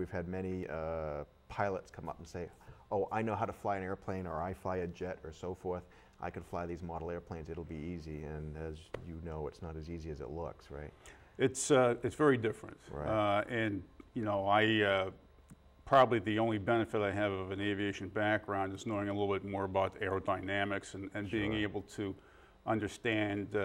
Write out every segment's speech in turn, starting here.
We've had many pilots come up and say, oh, I know how to fly an airplane, or I fly a jet, or so forth. I can fly these model airplanes, it'll be easy. And as you know, it's not as easy as it looks, right? It's very different. Right. And, you know, probably the only benefit I have of an aviation background is knowing a little bit more about aerodynamics and Sure. being able to understand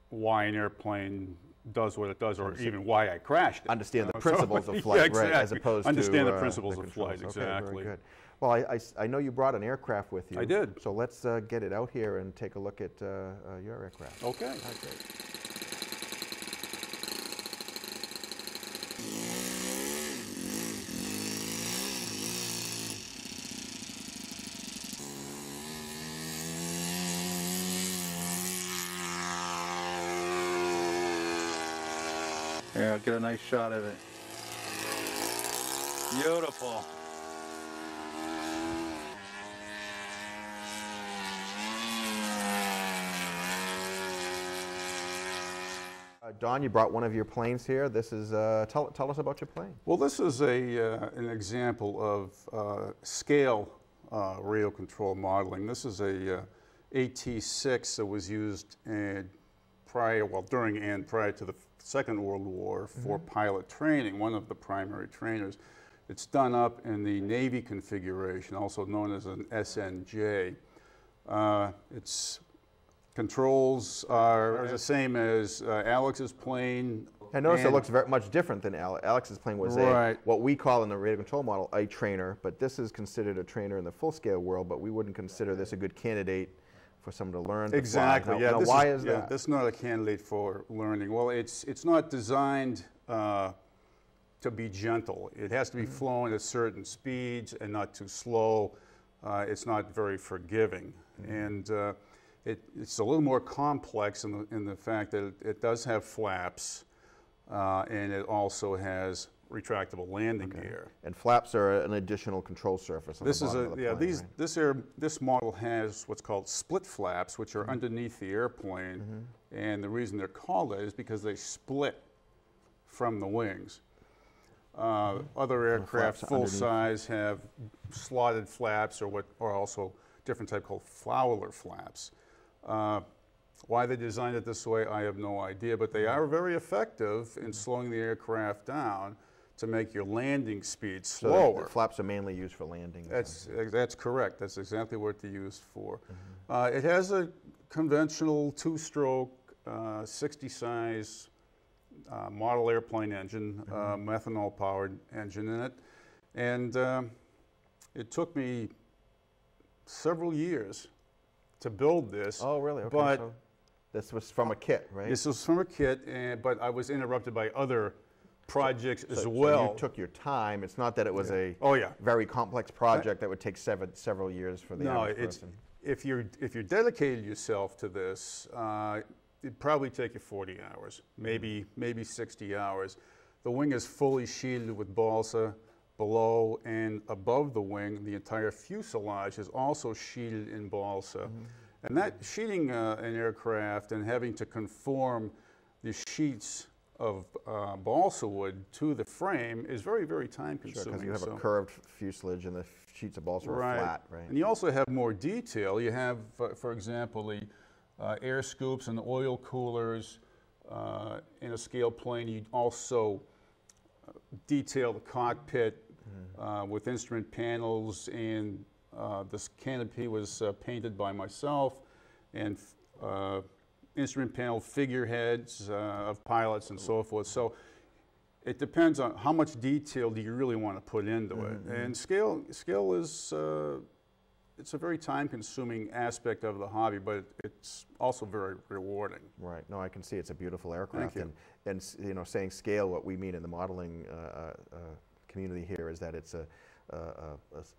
why an airplane does what it does, or even why I crashed it. Understand the principles of flight, yeah, exactly. right, as opposed understand to the principles of controls. flight, Okay, exactly. very good. Well, I know you brought an aircraft with you. I did. So let's get it out here and take a look at your aircraft. Okay. All right, great. Yeah, I'll get a nice shot of it. Beautiful. Don, you brought one of your planes here. This is, tell us about your plane. Well, this is an example of scale rail control modeling. This is a AT-6 that was used during and prior to the Second World War for pilot training, one of the primary trainers. It's done up in the Navy configuration, also known as an SNJ. Its controls are the same as Alex's plane. I noticed it looks very much different than Alex's plane was what we call in the radio control model a trainer, but this is considered a trainer in the full-scale world, but we wouldn't consider this a good candidate for someone to learn exactly. to fly. Now, why is that? This is not a candidate for learning. Well, it's not designed to be gentle. It has to be flown at certain speeds and not too slow. It's not very forgiving, and it's a little more complex in the fact that it does have flaps, and it also has retractable landing gear. And flaps are an additional control surface on This the is bottom of the plane, right? this model has what's called split flaps, which are underneath the airplane, and the reason they're called that is because they split from the wings. Other aircraft, full size, have slotted flaps, or also different type called Fowler flaps. Why they designed it this way, I have no idea, but they are very effective in slowing the aircraft down to make your landing speed slower. So the flaps are mainly used for landing. That's correct. That's exactly what they're used for. It has a conventional two-stroke, 60-size model airplane engine, methanol-powered engine in it, and it took me several years to build this. Oh, really? Okay. But so this was from a kit, right? This was from a kit, but I was interrupted by other projects as So well. you took your time. It's not that it was a very complex project that would take several years for the average person. If you're dedicated yourself to this, it'd probably take you 40 hours, maybe 60 hours. The wing is fully sheeted with balsa below and above the wing. The entire fuselage is also sheeted in balsa. And that sheeting an aircraft and having to conform the sheets of balsa wood to the frame is very, very time consuming. Because you have a curved fuselage and the sheets of balsa are flat, right? And you also have more detail. You have, for example, the air scoops and oil coolers in a scale plane. You also detail the cockpit with instrument panels, and this canopy was painted by myself, and instrument panel figureheads of pilots and so forth. So it depends on how much detail do you really want to put into it. And scale is it's a very time-consuming aspect of the hobby, but it's also very rewarding. Right. No, I can see it's a beautiful aircraft. Thank you. And you know, saying scale, what we mean in the modeling community here is that it's a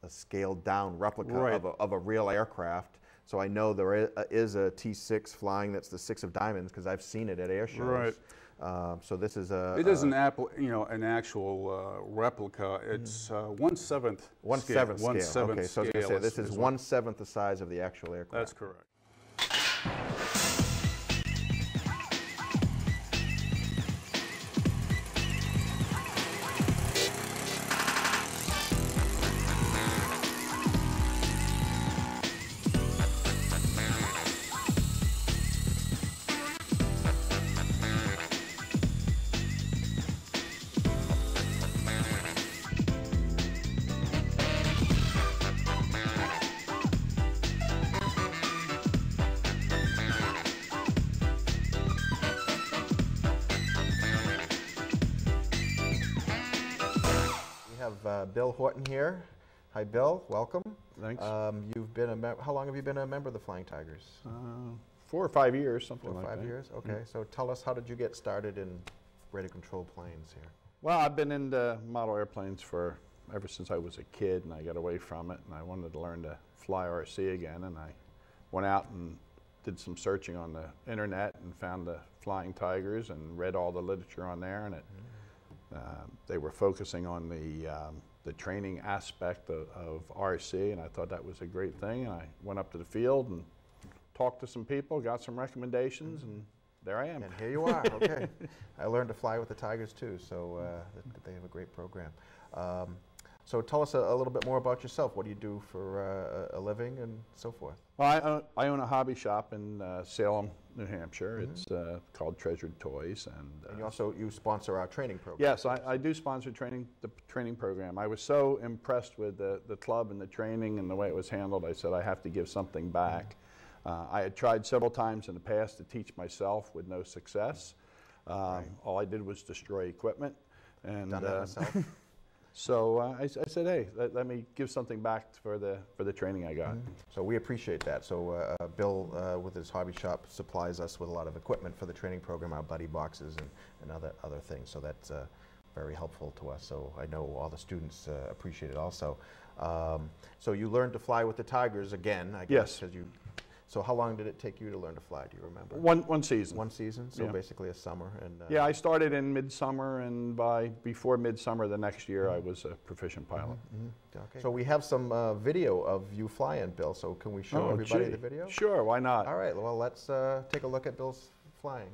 scaled-down replica of a real aircraft. So I know there is a T6 flying that's the 6 of diamonds because I've seen it at air shows. Right. So this is a. It is an actual replica. It's 1/7 1/7 scale. Okay, so I was going to say this is 1/7 the size of the actual aircraft. That's correct. have Bill Horton here. Hi, Bill. Welcome. Thanks. You've been how long have you been a member of the Flying Tigers? 4 or 5 years, something 4 or like 5 that. years. Okay. So tell us, how did you get started in radio control planes here? Well, I've been into model airplanes for ever since I was a kid, and I got away from it, and I wanted to learn to fly RC again, and I went out and did some searching on the internet and found the Flying Tigers and read all the literature on there, and they were focusing on the training aspect of RC, and I thought that was a great thing, and I went up to the field and talked to some people, got some recommendations, and there I am. And here you are. Okay. I learned to fly with the Tigers too, so they have a great program. So tell us a little bit more about yourself. What do you do for a living and so forth? Well, I own a hobby shop in Salem, New Hampshire. It's called Treasured Toys, And you sponsor our training program. yes, I do sponsor the training program. I was so impressed with the club and the training and the way it was handled. I said I have to give something back. I had tried several times in the past to teach myself with no success. All I did was destroy equipment. And Done that myself. so I said, hey, let me give something back for the training I got. So we appreciate that. So Bill, with his hobby shop, supplies us with a lot of equipment for the training program, our buddy boxes and other things. So that's very helpful to us. So I know all the students appreciate it also. So you learned to fly with the Tigers again, I guess. Yes. So how long did it take you to learn to fly? Do you remember? One season. One season. So Yeah. basically a summer. And Yeah, I started in midsummer, and before midsummer the next year, I was a proficient pilot. Okay. So we have some video of you flying, Bill. So can we show everybody gee. the video? Sure, why not? All right. Well, let's take a look at Bill's flying.